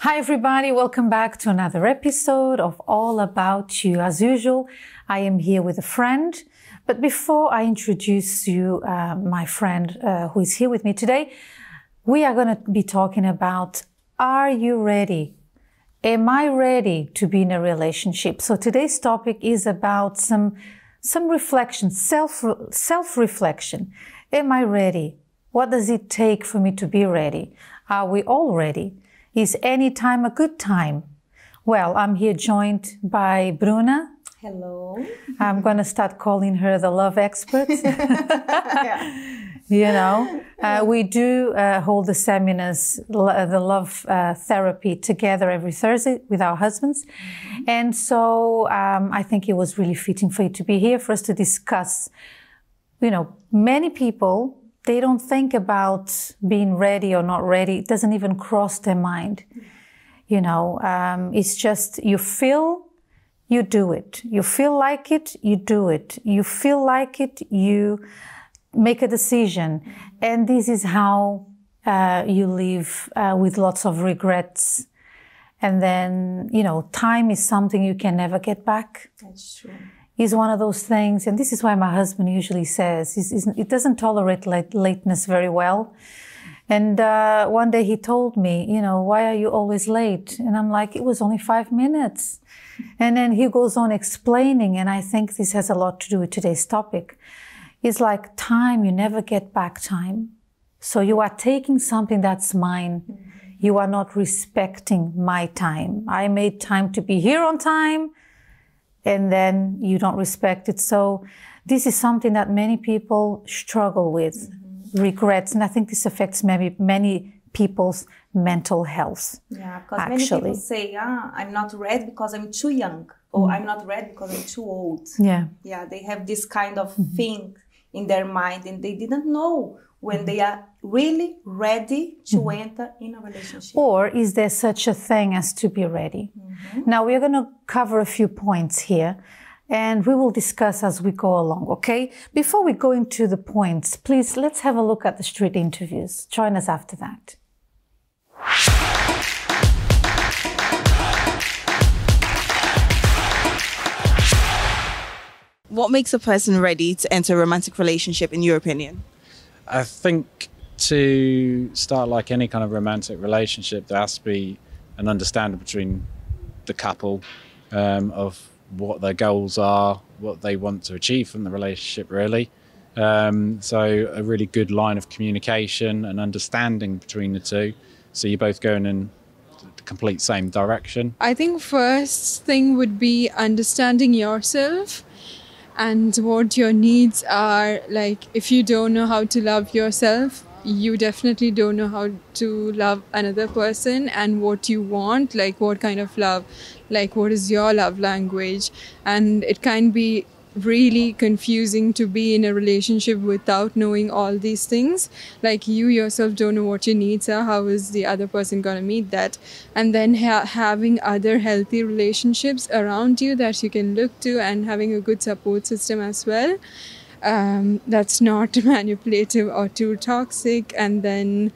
Hi everybody, welcome back to another episode of All About You. As usual, I am here with a friend. But before I introduce you, my friend who is here with me today, we are going to be talking about, are you ready? Am I ready to be in a relationship? So today's topic is about some reflection, self-reflection. Am I ready? What does it take for me to be ready? Are we all ready? Is any time a good time? Well, I'm here joined by Bruna. Hello. I'm going to start calling her the love expert. Yeah. You know, we do hold the seminars, the love therapy together every Thursday with our husbands. Mm-hmm. And so I think it was really fitting for you to be here for us to discuss. You know, many people, they don't think about being ready or not ready. It doesn't even cross their mind. You know, it's just you feel, you do it. You feel like it, you do it. You feel like it, you make a decision. And this is how you live with lots of regrets. And then, you know, time is something you can never get back. That's true. Is one of those things, and this is why my husband usually says, it doesn't tolerate lateness very well. And one day he told me, you know, why are you always late? And I'm like, it was only 5 minutes. And then he goes on explaining, and I think this has a lot to do with today's topic. It's like time, you never get back time. So you are taking something that's mine. Mm-hmm. You are not respecting my time. I made time to be here on time, and then you don't respect it. So this is something that many people struggle with, mm-hmm. regrets. And I think this affects many people's mental health. Yeah, because many people say, I'm not ready because I'm too young. Or I'm not ready because I'm too old. Yeah. Yeah, they have this kind of thing in their mind, and they didn't know when they are really ready to enter in a relationship. Or is there such a thing as to be ready? Mm-hmm. Now, we're going to cover a few points here, and we will discuss as we go along, okay? Before we go into the points, please, let's have a look at the street interviews. Join us after that. What makes a person ready to enter a romantic relationship, in your opinion? I think to start like any kind of romantic relationship, there has to be an understanding between the couple of what their goals are, what they want to achieve from the relationship, really. So a really good line of communication and understanding between the two. So you're both going in the complete same direction. I think first thing would be understanding yourself and what your needs are. Like, if you don't know how to love yourself, you definitely don't know how to love another person, and what you want, like what kind of love, like what is your love language. And it can be really confusing to be in a relationship without knowing all these things. Like, you yourself don't know what your needs are. How is the other person going to meet that? And then having other healthy relationships around you that you can look to, and having a good support system as well. That's not manipulative or too toxic. And then,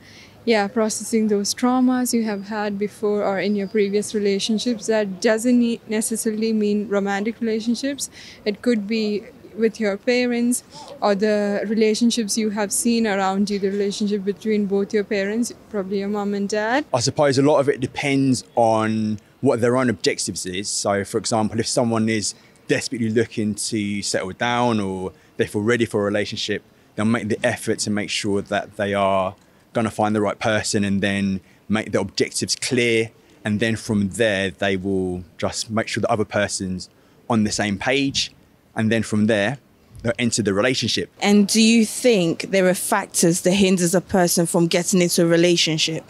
processing those traumas you have had before or in your previous relationships. That doesn't necessarily mean romantic relationships. It could be with your parents, or the relationships you have seen around you, the relationship between both your parents, probably your mom and dad. I suppose a lot of it depends on what their own objectives is. So, for example, if someone is desperately looking to settle down, or they feel ready for a relationship, they'll make the effort to make sure that they are going to find the right person, and then make the objectives clear. And then from there, they will just make sure the other person's on the same page. And then from there, they'll enter the relationship. And do you think there are factors that hinders a person from getting into a relationship?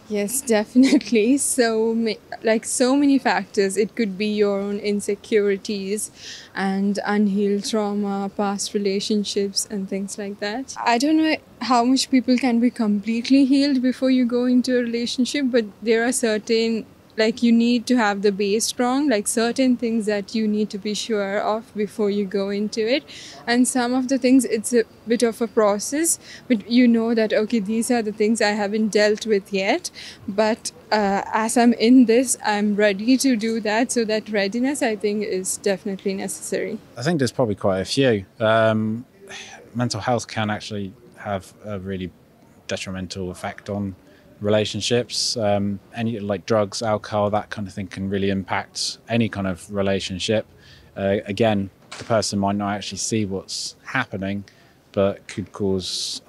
Yes, definitely. So many factors. It could be your own insecurities and unhealed trauma, past relationships and things like that. I don't know how much people can be completely healed before you go into a relationship, but there are certain like you need to have the base strong, like certain things that you need to be sure of before you go into it. And some of the things, it's a bit of a process, but you know that, okay, these are the things I haven't dealt with yet, but as I'm in this, I'm ready to do that. So that readiness, I think, is definitely necessary. I think there's probably quite a few. Mental health can actually have a really detrimental effect on relationships. Any like drugs, alcohol, that kind of thing can really impact any kind of relationship. Again, the person might not actually see what's happening, but could cause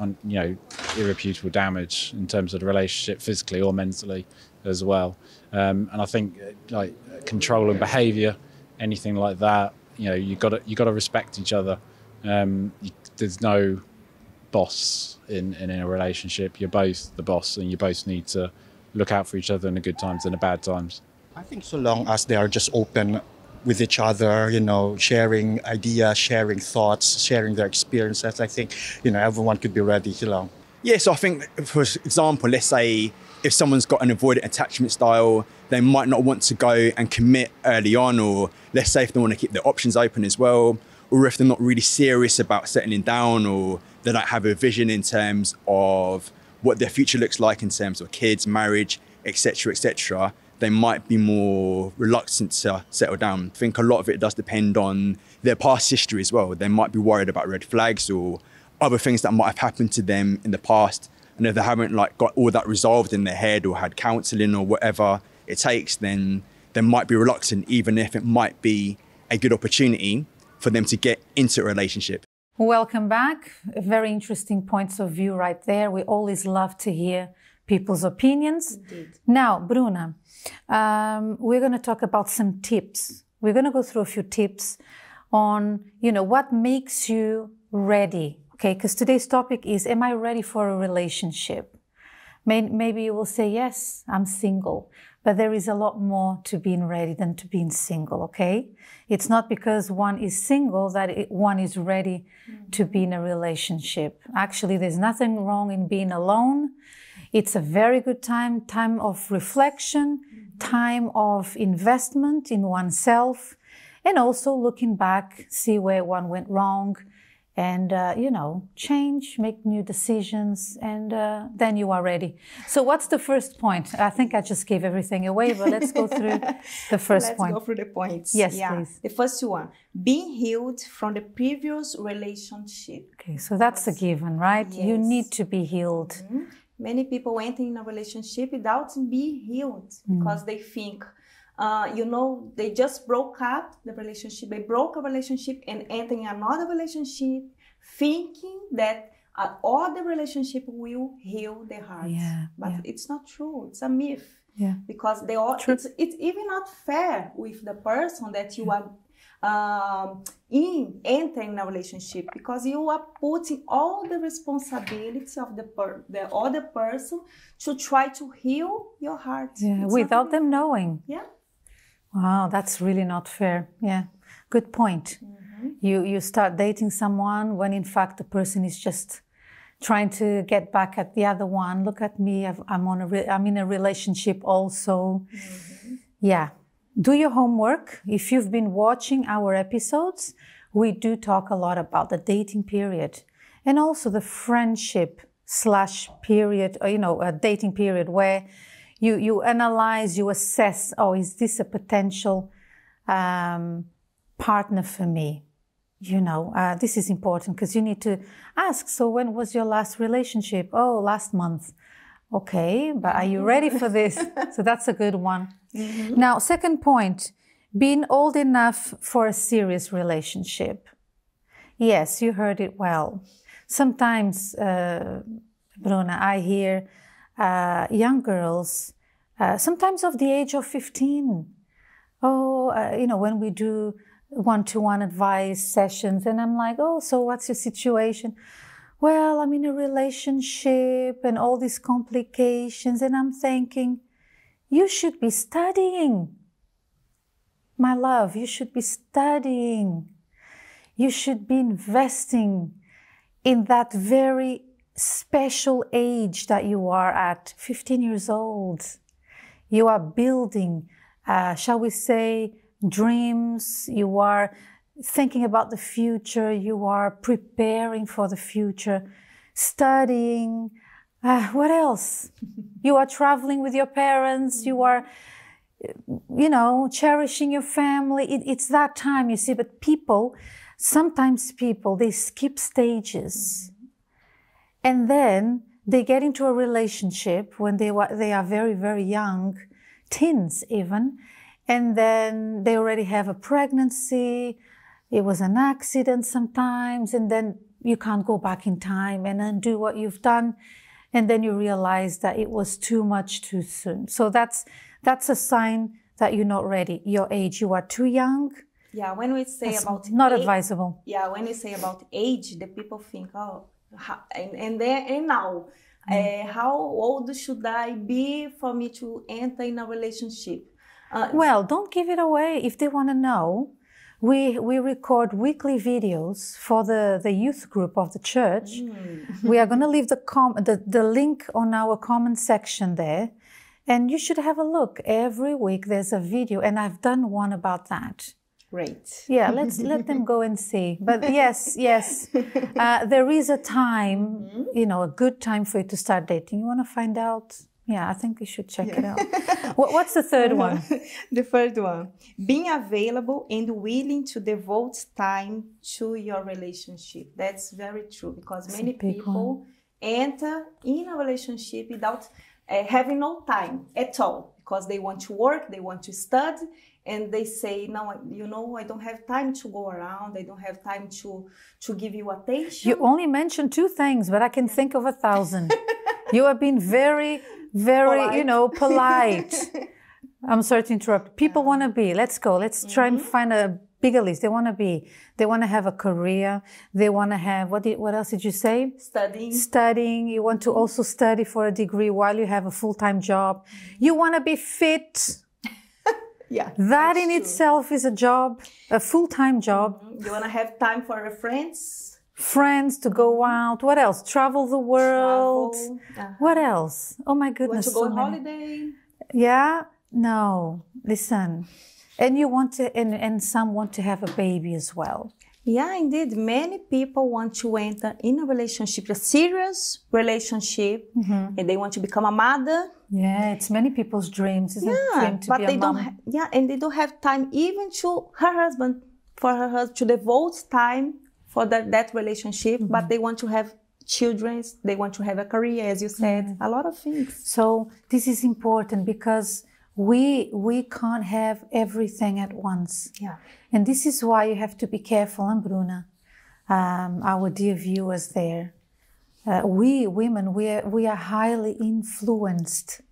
irreparable damage in terms of the relationship, physically or mentally as well. And I think like control of behaviour, anything like that, you got to respect each other. There's no boss in a relationship. You're both the boss, and you both need to look out for each other in the good times and the bad times. I think so long as they are just open with each other, sharing ideas, sharing thoughts, sharing their experiences, I think, everyone could be ready, Yeah, so I think, for example, let's say if someone's got an avoidant attachment style, they might not want to go and commit early on, or let's say if they want to keep their options open as well, or if they're not really serious about settling down, or they don't have a vision in terms of what their future looks like in terms of kids, marriage, etc., they might be more reluctant to settle down. I think a lot of it does depend on their past history as well. They might be worried about red flags or other things that might have happened to them in the past. And if they haven't got all that resolved in their head or had counselling or whatever it takes, then they might be reluctant, even if it might be a good opportunity for them to get into a relationship. Welcome back. Very interesting points of view right there. We always love to hear people's opinions. Indeed. Now, Bruna, we're going to talk about some tips. We're going to go through a few tips on, what makes you ready. Okay, because today's topic is, am I ready for a relationship? Maybe you will say, yes, I'm single. But there is a lot more to being ready than to being single, okay? It's not because one is single that one is ready to be in a relationship. Actually, there's nothing wrong in being alone. It's a very good time of reflection, time of investment in oneself, and also looking back, see where one went wrong, and, change, make new decisions, and then you are ready. So what's the first point? I think I just gave everything away, but let's go through the first point. Let's go through the points. Yes, please. The first one, being healed from the previous relationship. Okay, so that's a given, right? Yes. You need to be healed. Mm-hmm. Many people enter in a relationship without being healed because they think, they just broke up the relationship. They broke a relationship and enter in another relationship, thinking that all the relationship will heal their heart. Yeah, but it's not true. It's a myth. Yeah. Because it's even not fair with the person that you are entering a relationship, because you are putting all the responsibility of the other person to try to heal your heart. Yeah, without them knowing. Yeah. Wow, that's really not fair. Yeah, good point. You start dating someone when in fact the person is just trying to get back at the other one. Look at me, I'm in a relationship also. Yeah. Do your homework. If you've been watching our episodes, we do talk a lot about the dating period and also the friendship / period, a dating period where you analyze, you assess, is this a potential partner for me? This is important because you need to ask, so when was your last relationship? Oh, last month. Okay, but are you ready for this? So that's a good one. Now, second point, being old enough for a serious relationship. Yes, you heard it well. Sometimes, Bruna, I hear young girls, sometimes of the age of 15. When we do one-to-one advice sessions, and I'm like, so what's your situation? Well, I'm in a relationship and all these complications. And I'm thinking, you should be studying. My love, you should be studying. You should be investing in that very special age that you are at 15 years old. You are building, shall we say, dreams. You are thinking about the future. You are preparing for the future, studying. What else? You are traveling with your parents. You are, cherishing your family. It's that time, you see. But sometimes people, they skip stages. And then they get into a relationship when they are very, very young, teens even. And then they already have a pregnancy. It was an accident sometimes. And then you can't go back in time and undo what you've done. And then you realize that it was too much too soon. So that's a sign that you're not ready. Your age, you are too young. Yeah, when we say about not age, advisable. Yeah, when we say about age, the people think, oh, now, how old should I be for me to enter in a relationship? Well, don't give it away. If they want to know, we record weekly videos for the youth group of the church. We are going to leave the link on our comment section there. And you should have a look. Every week there's a video, and I've done one about that. Great. Yeah, let them go and see. But yes, there is a time, a good time for you to start dating. You want to find out? Yeah, I think you should check it out. What's the third one? The third one, being available and willing to devote time to your relationship. That's very true, because many people enter in a relationship without having no time at all, because they want to work, they want to study, and they say, no, I don't have time to go around. I don't have time to give you attention. You only mentioned 2 things, but I can think of 1,000. You have been very, very, polite. I'm sorry to interrupt. People want to be. Let's go. Let's try and find a bigger list. They want to have a career. They want to have, what else did you say? Studying. You want to also study for a degree while you have a full-time job. You want to be fit. Yeah. That in itself is a job, a full-time job. You want to have time for your friends. Friends to go out. What else? Travel the world. What else? Oh my goodness. Want to go on holiday? Yeah. No. Listen. And you want to, and some want to have a baby as well. Yeah, indeed. Many people want to enter in a relationship, a serious relationship, and they want to become a mother. Yeah, it's many people's dreams, isn't it? Dream to but be they a don't. mom. And they don't have time even to her husband, to devote time for that relationship. But they want to have children. They want to have a career, as you said. A lot of things. So this is important because we can't have everything at once. Yeah. And this is why you have to be careful, and Bruna, our dear viewers there. We women, we are highly influenced.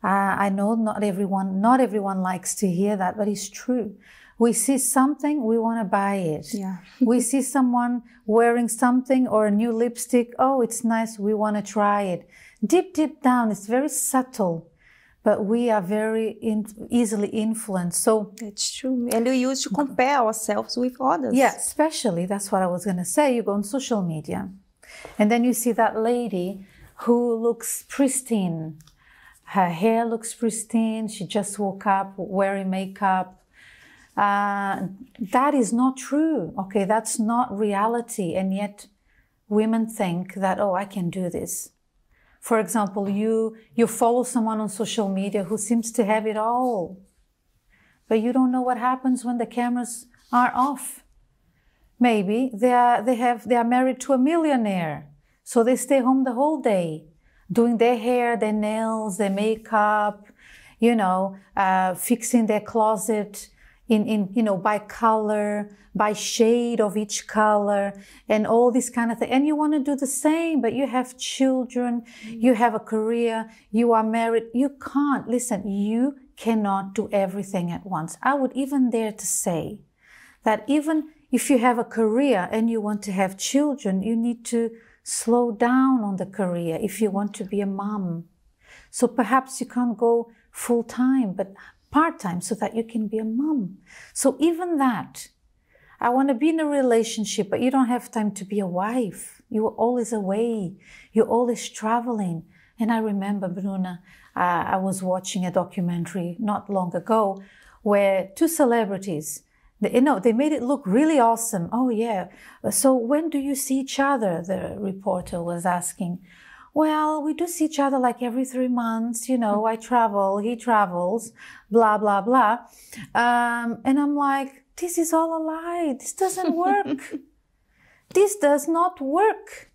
I know not everyone likes to hear that, but it's true. We see something, we want to buy it. Yeah. We see someone wearing something or a new lipstick. Oh, it's nice. We want to try it. Deep down, it's very subtle. But we are very easily influenced. So that's true. And we used to compare ourselves with others. Yeah, especially, that's what I was going to say. You go on social media and then you see that lady who looks pristine. Her hair looks pristine. She just woke up wearing makeup. That is not true. Okay, that's not reality. And yet women think that, oh, I can do this. For example, you follow someone on social media who seems to have it all, but you don't know what happens when the cameras are off. Maybe they are married to a millionaire, so they stay home the whole day, doing their hair, their nails, their makeup, fixing their closet by color, by shade of each color, and all this kind of thing. And you want to do the same, but you have children, you have a career, you are married. You can't. Listen, you cannot do everything at once. I would even dare to say that even if you have a career and you want to have children, you need to slow down on the career if you want to be a mom. So perhaps you can't go full time, but part-time so that you can be a mom. So even that, I want to be in a relationship, but you don't have time to be a wife. You're always away. You're always traveling. And I remember, Bruna, I was watching a documentary not long ago where two celebrities, they made it look really awesome. Oh yeah, so when do you see each other? The reporter was asking. Well, we do see each other like every 3 months. I travel, he travels, blah, blah, blah. And I'm like, this is all a lie. This doesn't work. This does not work.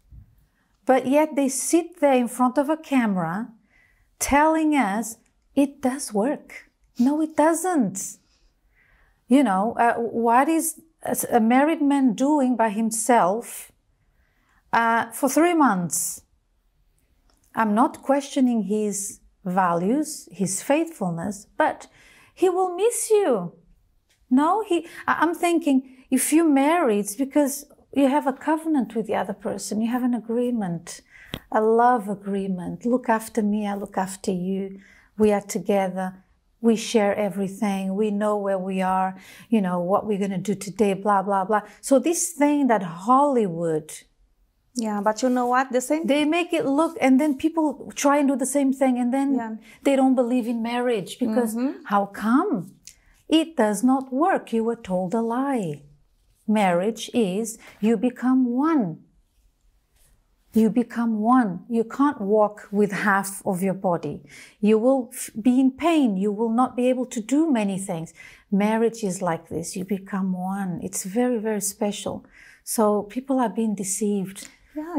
But yet they sit there in front of a camera telling us it does work. No, it doesn't. What is a married man doing by himself for 3 months? I'm not questioning his values, his faithfulness, but he will miss you. No, I'm thinking if you marry, it's because you have a covenant with the other person. You have an agreement, a love agreement. Look after me, I look after you. We are together. We share everything. We know where we are, what we're going to do today, blah, blah, blah. So this thing that Hollywood... Yeah, but you know what? They make it look, and then people try and do the same thing, and then they don't believe in marriage because how come? It does not work. You were told a lie. Marriage is you become one. You become one. You can't walk with half of your body. You will be in pain. You will not be able to do many things. Marriage is like this. You become one. It's very, very special. So people are being deceived.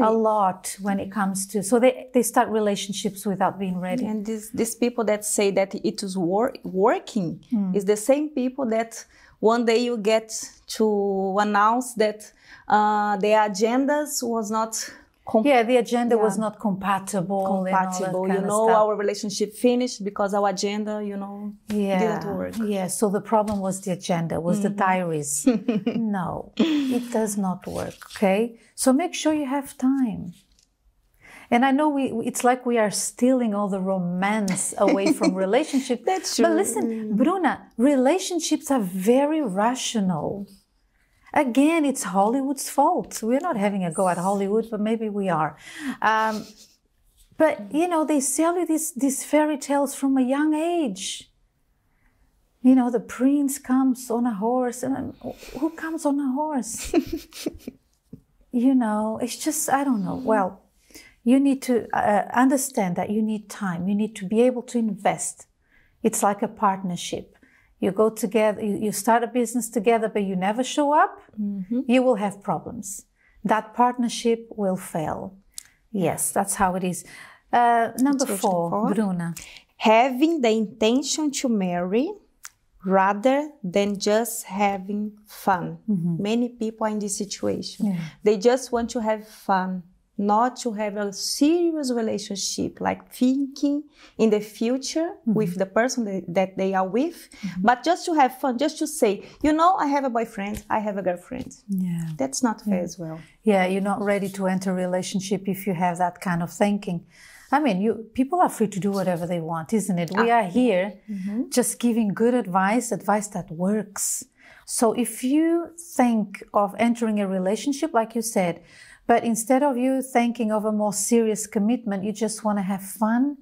A lot when it comes to, so they start relationships without being ready. And these people that say that it is working is the same people that one day you get to announce that their agendas was not the agenda was not compatible. Our relationship finished because our agenda, didn't work. Yeah, so the problem was the agenda, was the diaries. No, it does not work, okay? So make sure you have time. And I know it's like we are stealing all the romance away from relationships. That's true. But listen, Bruna, relationships are very rational. Again, it's Hollywood's fault. We're not having a go at Hollywood, but maybe we are. But, they sell you these fairy tales from a young age. The prince comes on a horse. And who comes on a horse? It's just, I don't know. Well, you need to understand that you need time. You need to be able to invest. It's like a partnership. You go together, you start a business together, but you never show up, you will have problems. That partnership will fail. Yes, that's how it is. Number 4, Bruna. Having the intention to marry rather than just having fun. Many people are in this situation. Yeah. They just want to have fun, not to have a serious relationship, like thinking in the future with the person that they are with, but just to have fun, just to say, I have a boyfriend, I have a girlfriend. Yeah. That's not fair as well. Yeah, you're not ready to enter a relationship if you have that kind of thinking. I mean, people are free to do whatever they want, isn't it? We are here just giving good advice that works. So if you think of entering a relationship, like you said, but instead of you thinking of a more serious commitment, you just want to have fun,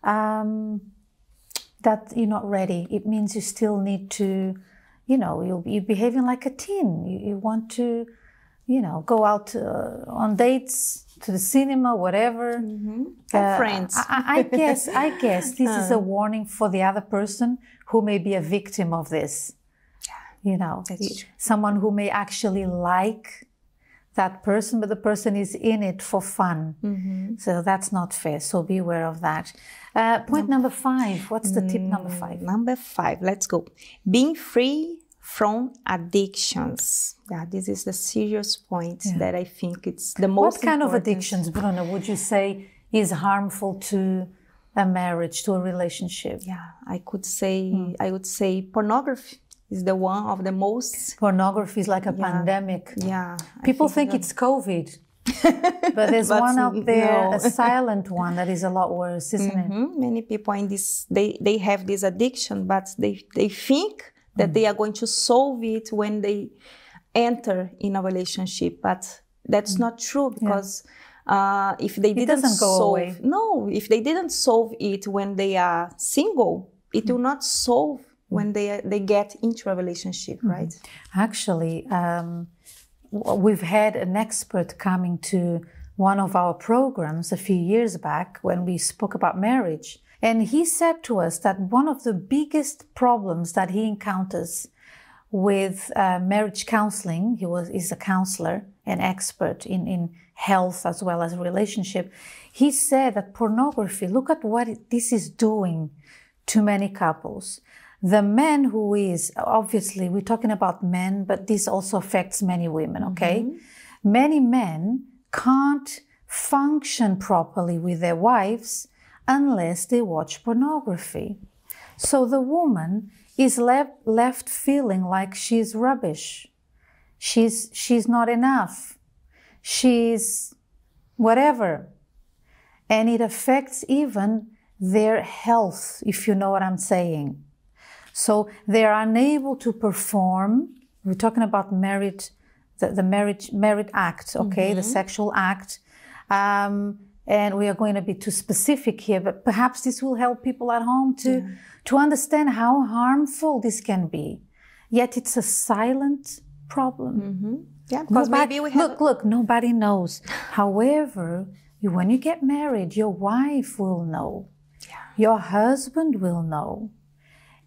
that you're not ready. It means you still need to, you're behaving like a teen. You want to, go out on dates, to the cinema, whatever. Friends. I guess this is a warning for the other person who may be a victim of this. Someone who may actually like that person, but the person is in it for fun. So that's not fair. So be aware of that. Point number 5. What's the tip number 5? Number 5. Let's go. Being free from addictions. Yeah, this is the serious point that I think it's the most What kind important. of addictions, Bruna, would you say is harmful to a marriage, to a relationship? Yeah, I would say pornography is the one of the most. Pornography is like a pandemic. Yeah. People think it's COVID. But there's one out there, a silent one that is a lot worse, isn't it? Many people in this, they have this addiction, but they think that they are going to solve it when they enter in a relationship. But that's not true, because if they didn't doesn't go solve, away. no, if they didn't solve it when they are single, it will not solve when they get into a relationship, right? Actually, we've had an expert coming to one of our programs a few years back when we spoke about marriage. And he said to us that one of the biggest problems that he encounters with marriage counseling, he's a counselor, an expert in health as well as relationship. He said that pornography, look at what this is doing to many couples. The man who is, obviously we're talking about men, but this also affects many women, okay? Many men can't function properly with their wives unless they watch pornography. So the woman is left feeling like she's rubbish. She's not enough. She's whatever. And it affects even their health, if you know what I'm saying. So they are unable to perform. We're talking about the marriage act, okay, the sexual act. And we are going to be too specific here, but perhaps this will help people at home to understand how harmful this can be. Yet it's a silent problem. Yeah, because maybe we have... Look, nobody knows. However, when you get married, your wife will know. Yeah. Your husband will know.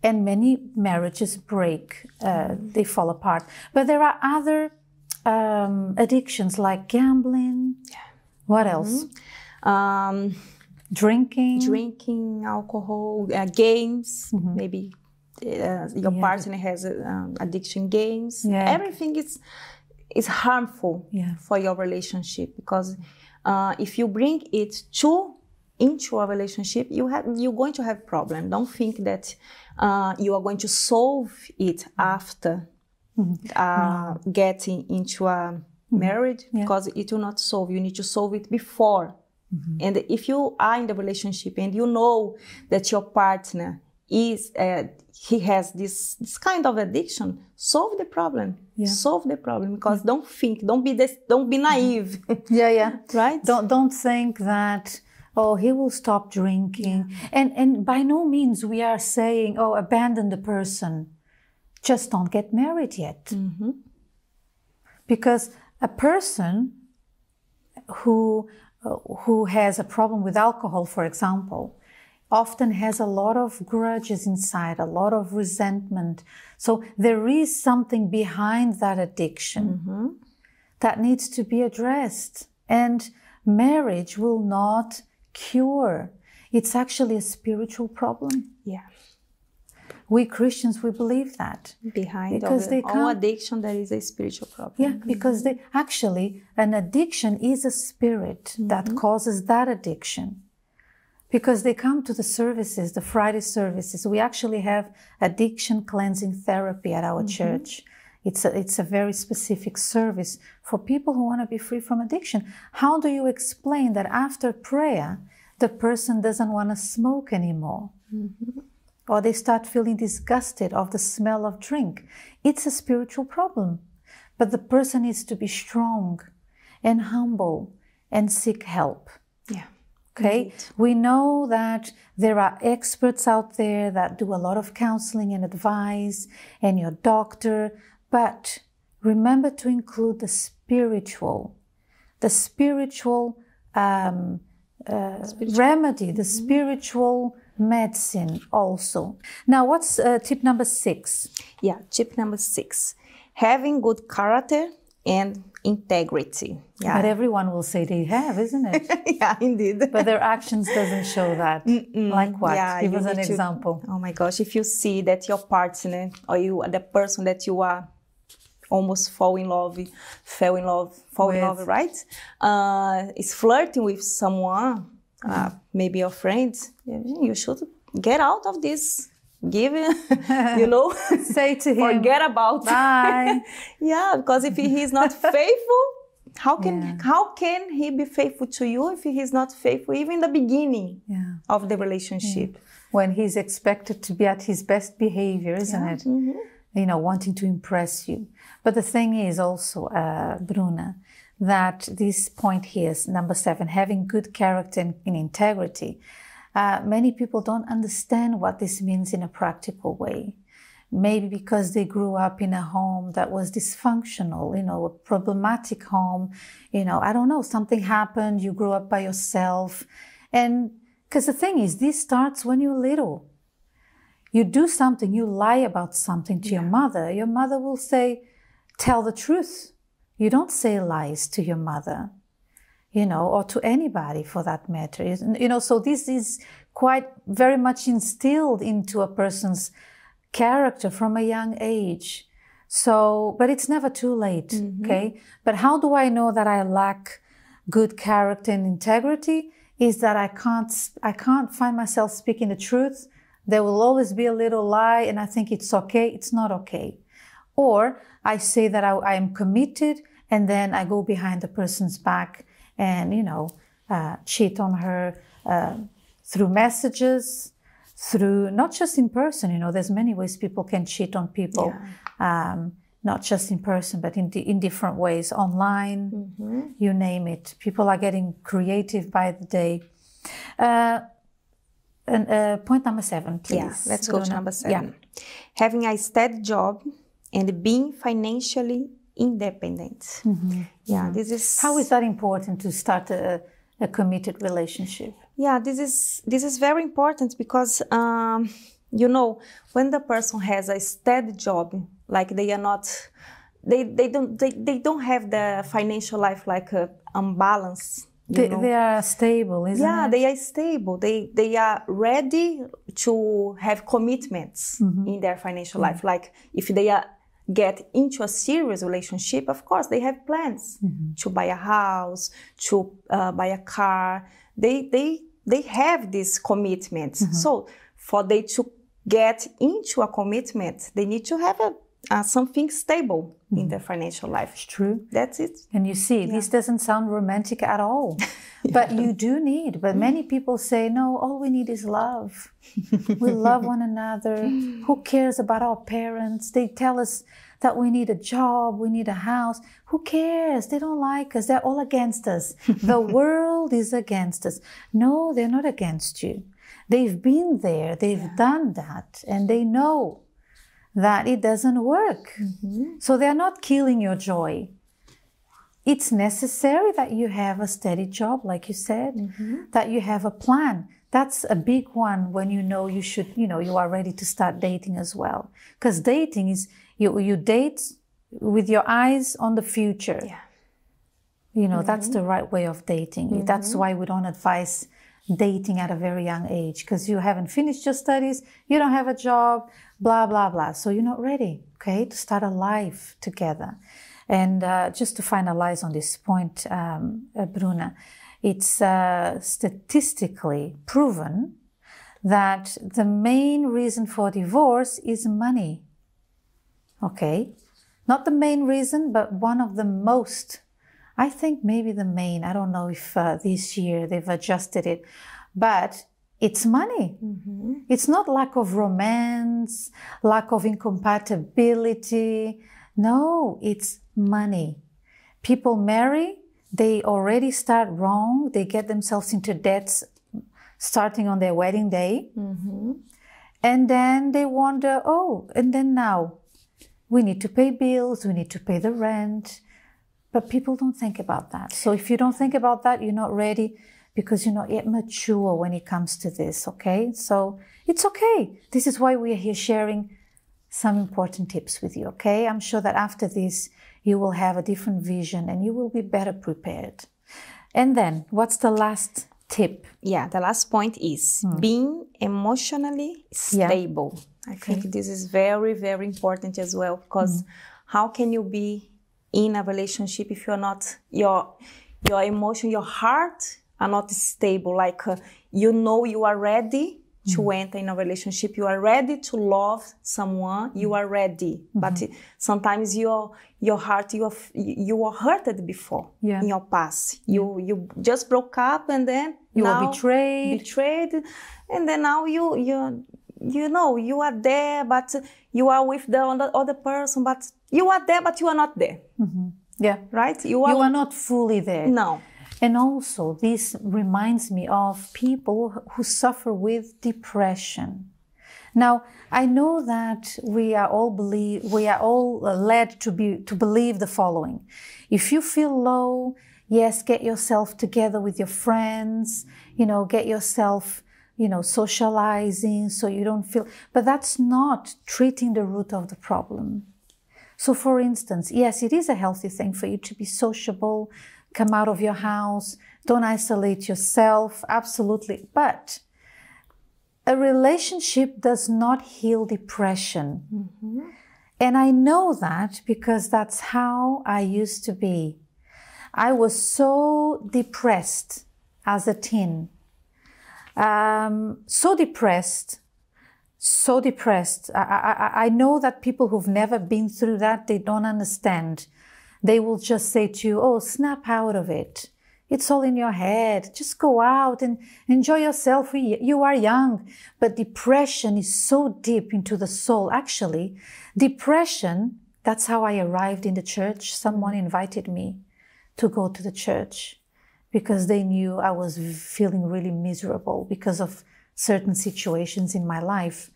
And many marriages break, they fall apart. But there are other addictions like gambling. Yeah. What else? Drinking, alcohol, games. Maybe your partner has addiction games. Yeah. Everything is harmful for your relationship, because if you bring it into a relationship, you're going to have problem. Don't think that you are going to solve it after getting into a marriage, because it will not solve. You need to solve it before. And if you are in the relationship and you know that your partner he has this kind of addiction, solve the problem. Solve the problem, because don't be naive. Right? Don't think that, oh, he will stop drinking. And by no means we are saying, oh, abandon the person. Just don't get married yet. Because a person who has a problem with alcohol, for example, often has a lot of grudges inside, a lot of resentment. So there is something behind that addiction that needs to be addressed. And marriage will not cure. It's actually a spiritual problem. Yeah. We Christians, we believe that. Behind all addiction, there is a spiritual problem. Yeah, because an addiction is a spirit that causes that addiction. Because they come to the services, the Friday services. We actually have addiction cleansing therapy at our church. It's a very specific service for people who want to be free from addiction. How do you explain that after prayer, the person doesn't want to smoke anymore? Or they start feeling disgusted of the smell of drink? It's a spiritual problem. But the person needs to be strong and humble and seek help. Yeah. Okay? Indeed. We know that there are experts out there that do a lot of counseling and advice, and your doctor, but remember to include the spiritual remedy, the spiritual medicine also. Now, what's tip number 6? Yeah, tip number 6. Having good character and integrity. Yeah. But everyone will say they have, isn't it? Yeah, indeed. But their actions doesn't show that. Like what? Yeah, Give us an example. Oh my gosh, if you see that your partner or the person that you are almost fall in love, right? Is flirting with someone, maybe your friend, you should get out of this. Give it, say to him, forget about bye. Yeah, because if he is not faithful, how can he be faithful to you if he is not faithful even in the beginning of the relationship? When he's expected to be at his best behavior, isn't it? Wanting to impress you. But the thing is also, Bruna, that this point here is number 7, having good character and integrity. Many people don't understand what this means in a practical way. Maybe because they grew up in a home that was dysfunctional, a problematic home, I don't know, something happened, you grew up by yourself. And because the thing is, this starts when you're little. You do something, you lie about something to your mother will say, tell the truth. You don't say lies to your mother, or to anybody for that matter. So this is quite very much instilled into a person's character from a young age. So, but it's never too late, okay? But how do I know that I lack good character and integrity? Is that I can't find myself speaking the truth. There will always be a little lie, and I think it's okay. It's not okay. Or I say that I am committed, and then I go behind the person's back and, cheat on her through messages, through not just in person. There's many ways people can cheat on people, not just in person, but in different ways, online, you name it. People are getting creative by the day. Point number 7, please. Yeah, let's go to number 7. Yeah. Having a steady job and being financially independent. Yeah, this is... How is that important to start a committed relationship? Yeah, this is very important because, when the person has a steady job, like they are not... They don't have the financial life like unbalanced. They are stable, isn't it? Yeah, they are stable. They are ready to have commitments in their financial life. Like if they get into a serious relationship, of course, they have plans to buy a house, to buy a car. They have these commitments. So for they to get into a commitment, they need to have something stable in their financial life. It's true. That's it. And you see, this doesn't sound romantic at all. But you do need. But many people say, no, all we need is love. We love one another. Who cares about our parents? They tell us that we need a job, we need a house. Who cares? They don't like us. They're all against us. The world is against us. No, they're not against you. They've been there. They've done that. And they know that it doesn't work. So they're not killing your joy. It's necessary that you have a steady job, like you said, that you have a plan. That's a big one when you should, you are ready to start dating as well. Because dating is, you date with your eyes on the future. That's the right way of dating. That's why we don't advise dating at a very young age, because you haven't finished your studies, you don't have a job, blah, blah, blah. So you're not ready, okay, to start a life together. And just to finalize on this point, Bruna, it's statistically proven that the main reason for divorce is money. Okay? Not the main reason, but one of the most. I think maybe the main. I don't know if this year they've adjusted it, but it's money. It's not lack of romance, lack of incompatibility. No, it's money. People marry, they already start wrong. They get themselves into debts starting on their wedding day. And then they wonder, and then now we need to pay bills, we need to pay the rent. But people don't think about that. So if you don't think about that, you're not ready because you're not yet mature when it comes to this, okay? So it's okay. This is why we are here sharing some important tips with you, okay? I'm sure that after this, you will have a different vision and you will be better prepared. And then, what's the last tip? Yeah, the last point is being emotionally stable. I think this is very, very important as well, because how can you be in a relationship if you're not, your emotion, your heart are not stable? Like, you are ready to enter in a relationship, you are ready to love someone, you are ready. But sometimes your heart, you were hurted before in your past. You just broke up and then you were betrayed. And then now you are there, but you are with the other person, but you are there, but you are not there. Yeah. right? You are not fully there. No. And also, this reminds me of people who suffer with depression. Now, I know that we are all led to believe the following. If you feel low, yes, get yourself together with your friends, get yourself, socializing so you don't feel, but that's not treating the root of the problem. So for instance, yes, it is a healthy thing for you to be sociable, come out of your house, don't isolate yourself, absolutely. But a relationship does not heal depression. Mm-hmm. And I know that because that's how I used to be. I was so depressed as a teen. So depressed. I know that people who've never been through that, they don't understand. They will just say to you, oh, snap out of it. It's all in your head. Just go out and enjoy yourself. You are young. But depression is so deep into the soul. Actually, depression, that's how I arrived in the church. Someone invited me to go to the church because they knew I was feeling really miserable because of certain situations in my life.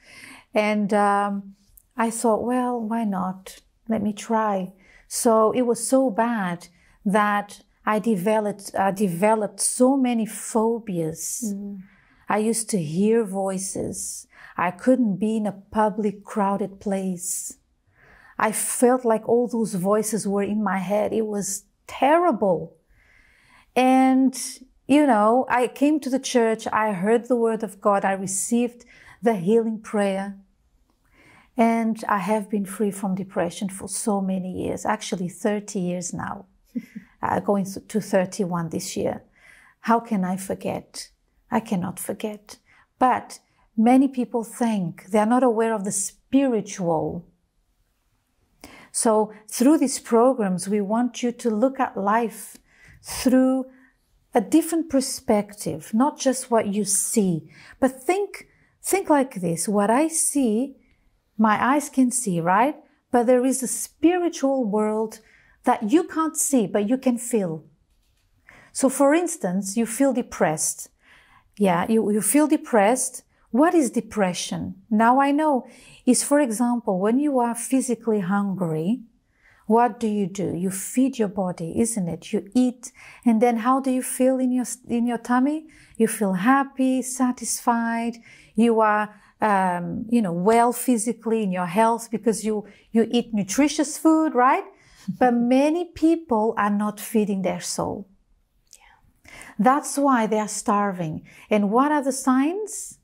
And I thought, well, why not? Let me try. So it was so bad that I developed so many phobias. Mm. I used to hear voices. I couldn't be in a public, crowded place. I felt like all those voices were in my head. It was terrible. And, I came to the church. I heard the word of God. I received the healing prayer. And I have been free from depression for so many years, actually 30 years now, going to 31 this year. How can I forget? I cannot forget. But many people think they are not aware of the spiritual. So through these programs, we want you to look at life through a different perspective, not just what you see, but think like this. What I see, my eyes can see, right? But there is a spiritual world that you can't see, but you can feel. So for instance, you feel depressed. Yeah, you feel depressed. What is depression? Now I know is, for example, when you are physically hungry, what do? You feed your body, isn't it? You eat. And then how do you feel in your tummy? You feel happy, satisfied. You are well physically in your health because you eat nutritious food, right? But many people are not feeding their soul. Yeah. That's why they are starving. And what are the signs?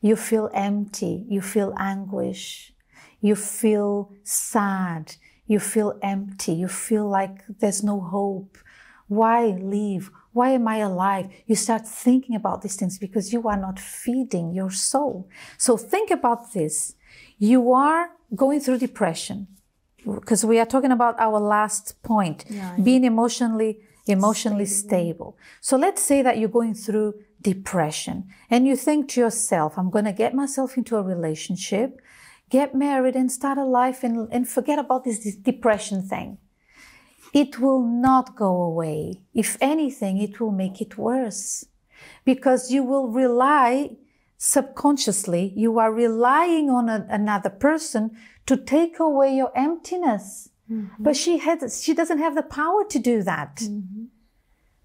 You feel empty. You feel anguish. You feel sad. You feel empty. You feel like there's no hope. Why live? Why am I alive? You start thinking about these things because you are not feeding your soul. So think about this. You are going through depression because we are talking about our last point, being emotionally stable. So let's say that you're going through depression and you think to yourself, I'm going to get myself into a relationship, get married and start a life and forget about this depression thing. It will not go away. If anything, it will make it worse because you will rely subconsciously, you are relying on another person to take away your emptiness. Mm-hmm. But she doesn't have the power to do that. Mm-hmm.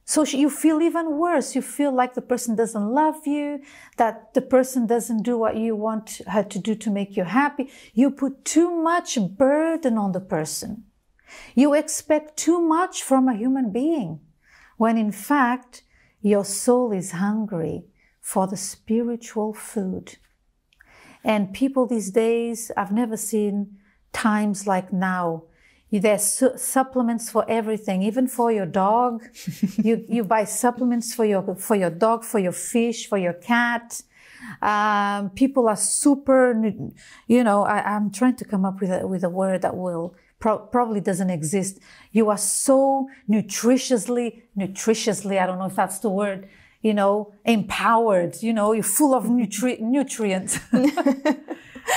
So you feel even worse. You feel like the person doesn't love you, that the person doesn't do what you want her to do to make you happy. You put too much burden on the person. You expect too much from a human being, when in fact, your soul is hungry for the spiritual food. And people these days, I've never seen times like now. There's supplements for everything, even for your dog. You buy supplements for your dog, for your fish, for your cat. People are super, I'm trying to come up with a word that will probably doesn't exist. You are so nutritiously, I don't know if that's the word, empowered, you're full of nutrients.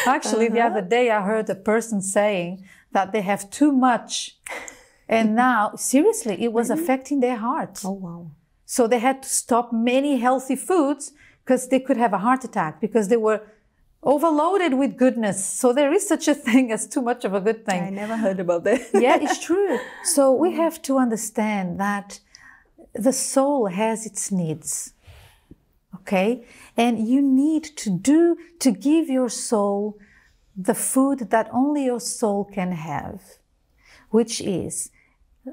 Actually, the other day I heard a person saying that they have too much And now, seriously, it was affecting their heart. Oh, wow. So they had to stop many healthy foods because they could have a heart attack because they were overloaded with goodness. So there is such a thing as too much of a good thing. I never heard about that. Yeah, it's true. So we have to understand that the soul has its needs. Okay? And you need to give your soul the food that only your soul can have, which is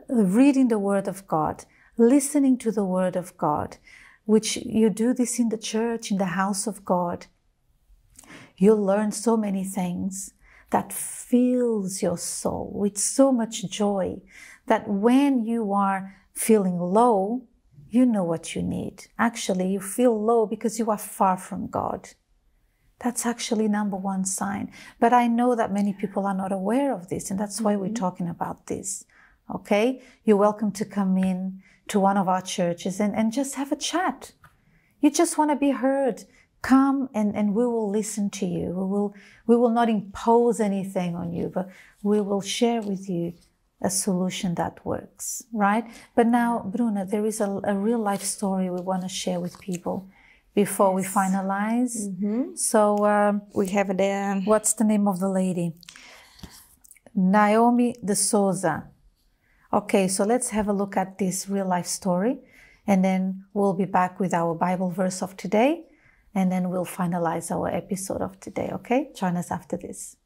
reading the Word of God, listening to the Word of God, which you do this in the church, in the house of God. You'll learn so many things that fills your soul with so much joy that when you are feeling low, you know what you need. Actually, you feel low because you are far from God. That's actually number one sign. But I know that many people are not aware of this, and that's why we're talking about this. Okay? You're welcome to come in to one of our churches and just have a chat. You just want to be heard. Come and we will listen to you. We will not impose anything on you, but we will share with you a solution that works, right? But now, Bruna, there is a real life story we want to share with people before we finalize. So We have there. what's the name of the lady? Naomi de Souza. Okay, so let's have a look at this real life story, and then we'll be back with our Bible verse of today, and then we'll finalize our episode of today, okay? Join us after this.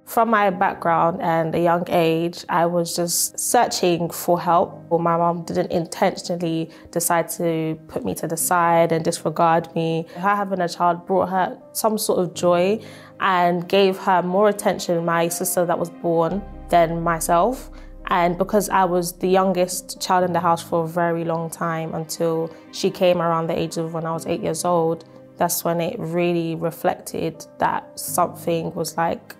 From my background and a young age, I was just searching for help. Well, my mom didn't intentionally decide to put me to the side and disregard me. Her having a child brought her some sort of joy and gave her more attention, my sister that was born, than myself. And because I was the youngest child in the house for a very long time until she came around the age of when I was 8 years old, that's when it really reflected that something was like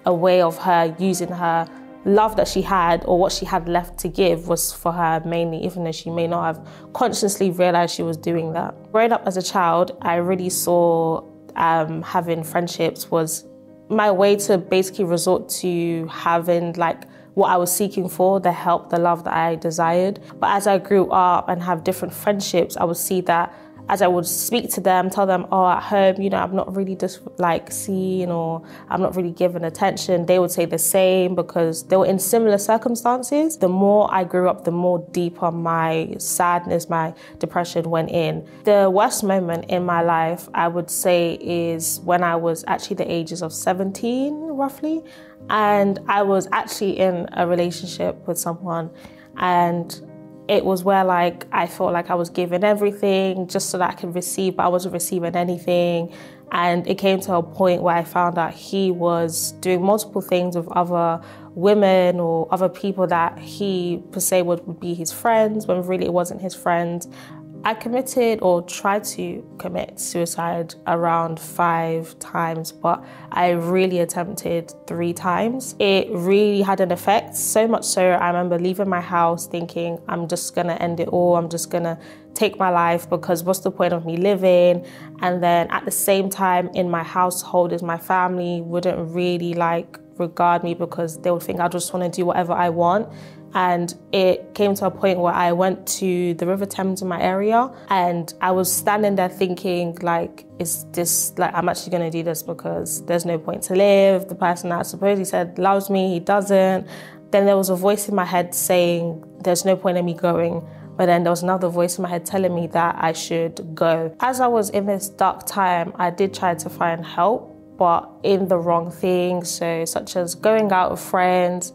a way of her using her love that she had, or what she had left to give, was for her mainly, even though she may not have consciously realized she was doing that. Growing up as a child, I really saw having friendships was my way to basically resort to having like what I was seeking for, the help, the love that I desired. But as I grew up and have different friendships, I would see that as I would speak to them, tell them, oh, at home, you know, I'm not really just like seen, or I'm not really given attention, they would say the same because they were in similar circumstances. The more I grew up, the more deeper my sadness, my depression went in. The worst moment in my life, I would say, is when I was actually the ages of 17, roughly. And I was actually in a relationship with someone, and it was where like I felt like I was given everything just so that I could receive, but I wasn't receiving anything. And it came to a point where I found out he was doing multiple things with other women or other people that he per se would be his friends, when really it wasn't his friends. I committed, or tried to commit, suicide around 5 times, but I really attempted 3 times. It really had an effect, so much so I remember leaving my house thinking, I'm just gonna end it all, I'm just gonna take my life because what's the point of me living? And then at the same time in my household is my family wouldn't really like regard me because they would think I just want to do whatever I want. And it came to a point where I went to the River Thames in my area, and I was standing there thinking, like, is this, like, I'm actually going to do this because there's no point to live. The person that supposedly said loves me, he doesn't. Then there was a voice in my head saying, there's no point in me going. But then there was another voice in my head telling me that I should go. As I was in this dark time, I did try to find help, but in the wrong things, so such as going out with friends,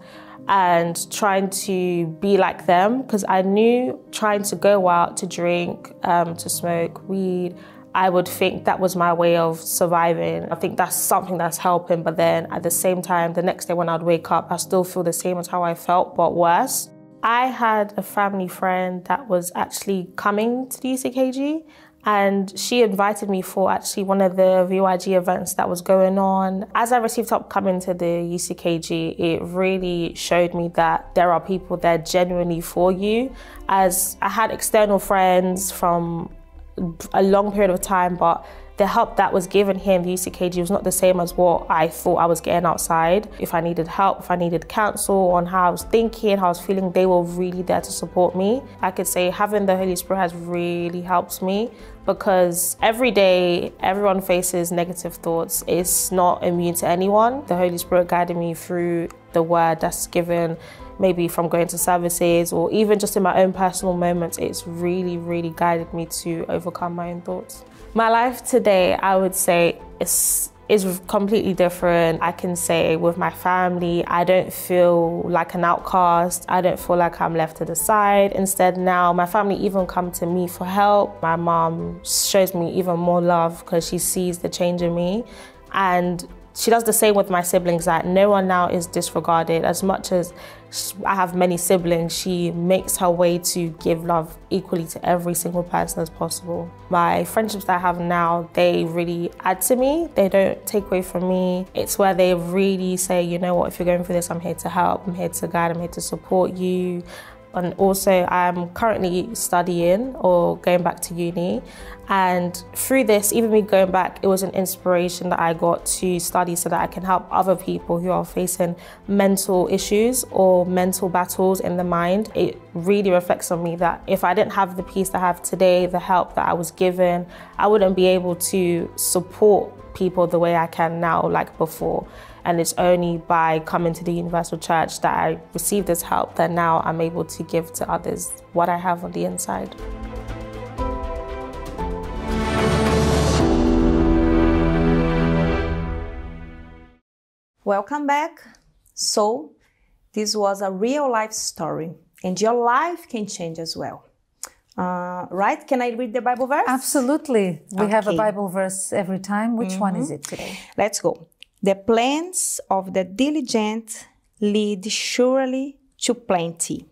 and trying to be like them, because I knew trying to go out to drink, to smoke weed, I would think that was my way of surviving. I think that's something that's helping, but then at the same time, the next day when I'd wake up, I still feel the same as how I felt, but worse. I had a family friend that was actually coming to the UCKG, and she invited me for actually one of the VYG events that was going on. As I received help coming to the UCKG, it really showed me that there are people there genuinely for you. As I had external friends from a long period of time, but the help that was given here in the UCKG was not the same as what I thought I was getting outside. If I needed help, if I needed counsel on how I was thinking, how I was feeling, they were really there to support me. I could say having the Holy Spirit has really helped me, because every day everyone faces negative thoughts. It's not immune to anyone. The Holy Spirit guided me through the word that's given, maybe from going to services or even just in my own personal moments. It's really, really guided me to overcome my own thoughts. My life today, I would say, is completely different. I can say with my family, I don't feel like an outcast. I don't feel like I'm left to the side. Instead now, my family even come to me for help. My mom shows me even more love because she sees the change in me. And she does the same with my siblings, that no one now is disregarded. As much as I have many siblings, she makes her way to give love equally to every single person as possible. My friendships that I have now, they really add to me. They don't take away from me. It's where they really say, you know what, if you're going through this, I'm here to help, I'm here to guide, I'm here to support you. And also I'm currently studying or going back to uni. And through this, even me going back, it was an inspiration that I got to study so that I can help other people who are facing mental issues or mental battles in the mind. It really reflects on me that if I didn't have the peace that I have today, the help that I was given, I wouldn't be able to support people the way I can now, like before. And it's only by coming to the Universal Church that I received this help that now I'm able to give to others what I have on the inside. Welcome back. So, this was a real life story, and your life can change as well. Right? Can I read the Bible verse? Absolutely. We have a Okay. Bible verse every time. Which one is it today? Let's go. The plans of the diligent lead surely to plenty,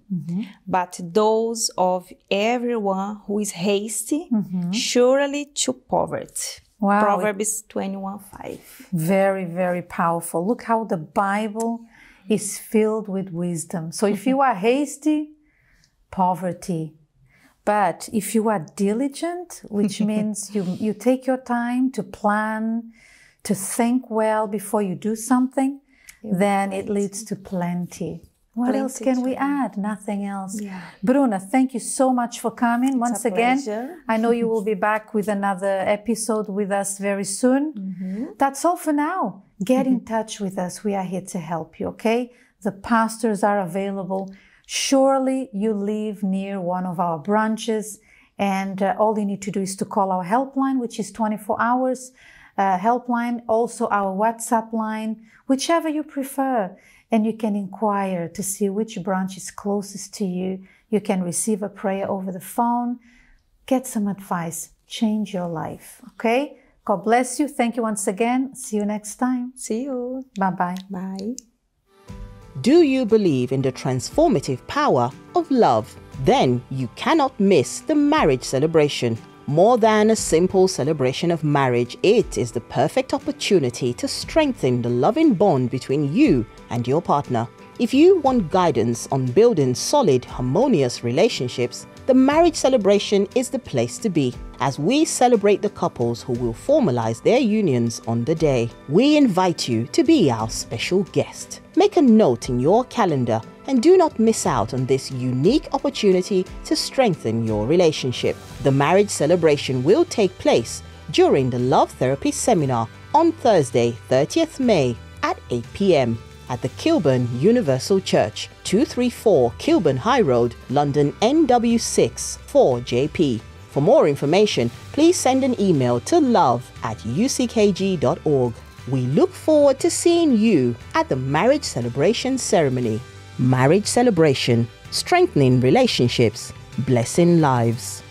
but those of everyone who is hasty surely to poverty. Wow. Proverbs 21:5. Very, very powerful. Look how the Bible is filled with wisdom. So if you are hasty, poverty. But if you are diligent, which means you take your time to plan, to think well before you do something, then it leads to plenty. What else can we add? Nothing else. Yeah. Bruna, thank you so much for coming once a again. pleasure. I know you will be back with another episode with us very soon. That's all for now. Get in touch with us. We are here to help you, okay? The pastors are available. Surely you live near one of our branches, and all you need to do is to call our helpline, which is 24 hours helpline, also our WhatsApp line, whichever you prefer. And you can inquire to see which branch is closest to you. You can receive a prayer over the phone, get some advice, change your life, okay? God bless you. Thank you once again. See you next time. See you. Bye-bye. Bye. Do you believe in the transformative power of love? Then you cannot miss the marriage celebration. More than a simple celebration of marriage, it is the perfect opportunity to strengthen the loving bond between you and your partner. If you want guidance on building solid, harmonious relationships, the marriage celebration is the place to be. As we celebrate the couples who will formalize their unions on the day, we invite you to be our special guest. Make a note in your calendar and do not miss out on this unique opportunity to strengthen your relationship. The marriage celebration will take place during the Love Therapy Seminar on Thursday, 30th May at 8 p.m. at the Kilburn Universal Church, 234 Kilburn High Road, London NW6 4JP. For more information, please send an email to love@uckg.org. We look forward to seeing you at the marriage celebration ceremony. Marriage celebration, strengthening relationships, blessing lives.